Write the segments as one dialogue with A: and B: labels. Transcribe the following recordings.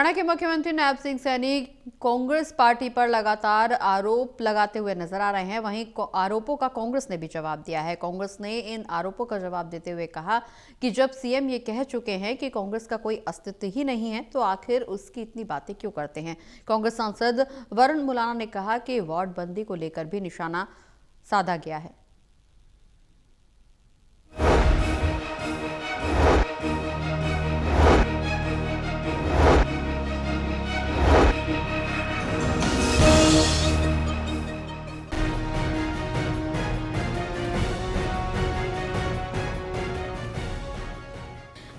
A: हरियाणा के मुख्यमंत्री नायब सिंह सैनी कांग्रेस पार्टी पर लगातार आरोप लगाते हुए नजर आ रहे हैं। वहीं आरोपों का कांग्रेस ने भी जवाब दिया है। कांग्रेस ने इन आरोपों का जवाब देते हुए कहा कि जब सीएम ये कह चुके हैं कि कांग्रेस का कोई अस्तित्व ही नहीं है तो आखिर उसकी इतनी बातें क्यों करते हैं। कांग्रेस सांसद वरुण मुलाना ने कहा कि वार्ड बंदी को लेकर भी निशाना साधा गया है।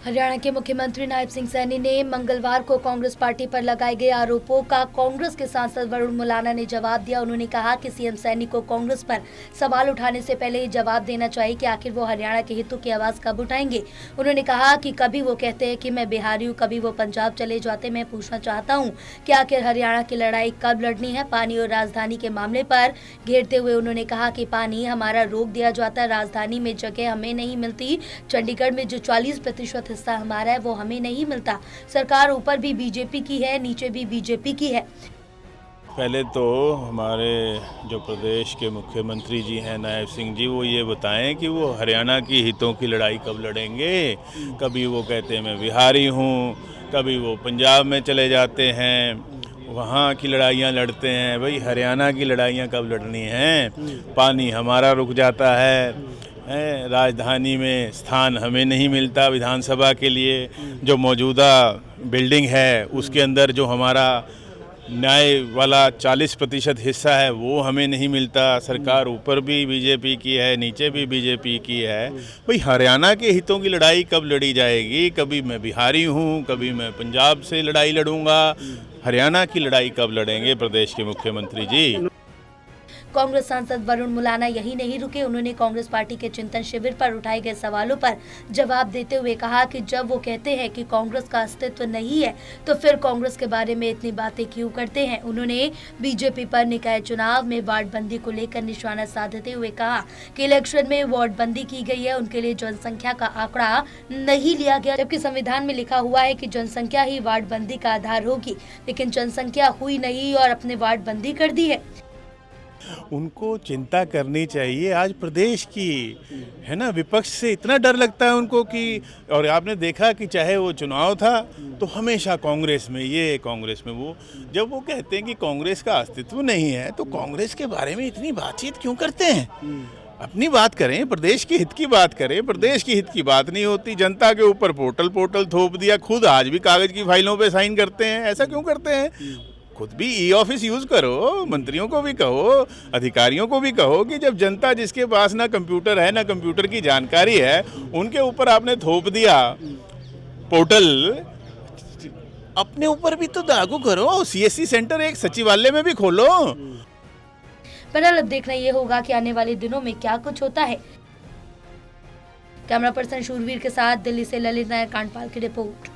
B: हरियाणा के मुख्यमंत्री नायब सिंह सैनी ने मंगलवार को कांग्रेस पार्टी पर लगाए गए आरोपों का कांग्रेस के सांसद वरुण मुलाना ने जवाब दिया। उन्होंने कहा कि सीएम सैनी को कांग्रेस पर सवाल उठाने से पहले ये जवाब देना चाहिए कि आखिर वो हरियाणा के हितों की आवाज कब उठाएंगे। उन्होंने कहा कि कभी वो कहते हैं कि मैं बिहारी हूँ, कभी वो पंजाब चले जाते। मैं पूछना चाहता हूँ कि आखिर हरियाणा की लड़ाई कब लड़नी है। पानी और राजधानी के मामले पर घेरते हुए उन्होंने कहा कि पानी हमारा रोक दिया जाता है, राजधानी में जगह हमें नहीं मिलती, चंडीगढ़ में जो 40% हिस्सा हमारा है वो हमें नहीं मिलता। सरकार ऊपर भी बीजेपी की है, नीचे भी बीजेपी की है।
C: पहले तो हमारे जो प्रदेश के मुख्यमंत्री जी हैं नायब सिंह जी, वो ये बताएं कि वो हरियाणा की हितों की लड़ाई कब लड़ेंगे। कभी वो कहते हैं मैं बिहारी हूँ, कभी वो पंजाब में चले जाते हैं, वहाँ की लड़ाइयाँ लड़ते हैं। भाई हरियाणा की लड़ाइयाँ कब लड़नी हैं। पानी हमारा रुक जाता है, राजधानी में स्थान हमें नहीं मिलता विधानसभा के लिए। जो मौजूदा बिल्डिंग है उसके अंदर जो हमारा न्याय वाला 40% हिस्सा है वो हमें नहीं मिलता। सरकार ऊपर भी बीजेपी की है, नीचे भी बीजेपी की है। भाई हरियाणा के हितों की लड़ाई कब लड़ी जाएगी। कभी मैं बिहारी हूँ, कभी मैं पंजाब से लड़ाई लड़ूंगा। हरियाणा की लड़ाई कब लड़ेंगे प्रदेश के मुख्यमंत्री जी।
B: कांग्रेस सांसद वरुण मुलाना यही नहीं रुके। उन्होंने कांग्रेस पार्टी के चिंतन शिविर पर उठाए गए सवालों पर जवाब देते हुए कहा कि जब वो कहते हैं कि कांग्रेस का अस्तित्व नहीं है तो फिर कांग्रेस के बारे में इतनी बातें क्यों करते हैं। उन्होंने बीजेपी पर निकाय चुनाव में वार्ड बंदी को लेकर निशाना साधते हुए कहा कि इलेक्शन में वार्ड बंदी की गई है, उनके लिए जनसंख्या का आंकड़ा नहीं लिया गया, जबकि संविधान में लिखा हुआ है कि जनसंख्या ही वार्ड बंदी का आधार होगी। लेकिन जनसंख्या हुई नहीं और अपने वार्ड बंदी कर दी है।
C: उनको चिंता करनी चाहिए आज प्रदेश की, है ना। विपक्ष से इतना डर लगता है उनको कि, और आपने देखा कि चाहे वो चुनाव था तो हमेशा कांग्रेस में ये, कांग्रेस में वो। जब वो कहते हैं कि कांग्रेस का अस्तित्व नहीं है तो कांग्रेस के बारे में इतनी बातचीत क्यों करते हैं। अपनी बात करें, प्रदेश के हित की बात करें। प्रदेश की हित की बात नहीं होती। जनता के ऊपर पोर्टल थोप दिया। खुद आज भी कागज की फाइलों पे साइन करते हैं। ऐसा क्यों करते हैं। खुद भी ई ऑफिस यूज करो। मंत्रियों को भी कहो, अधिकारियों को भी कहो कि जब जनता जिसके पास ना कंप्यूटर है ना कंप्यूटर की जानकारी है, उनके ऊपर आपने थोप दिया पोर्टल, अपने ऊपर भी तो लागू करो। सीएससी सेंटर एक सचिवालय में भी खोलो।
B: पर अब देखना ये होगा कि आने वाले दिनों में क्या कुछ होता है। कैमरा पर्सन शूरवीर के साथ दिल्ली से ललित नायर कांडपाल की रिपोर्ट।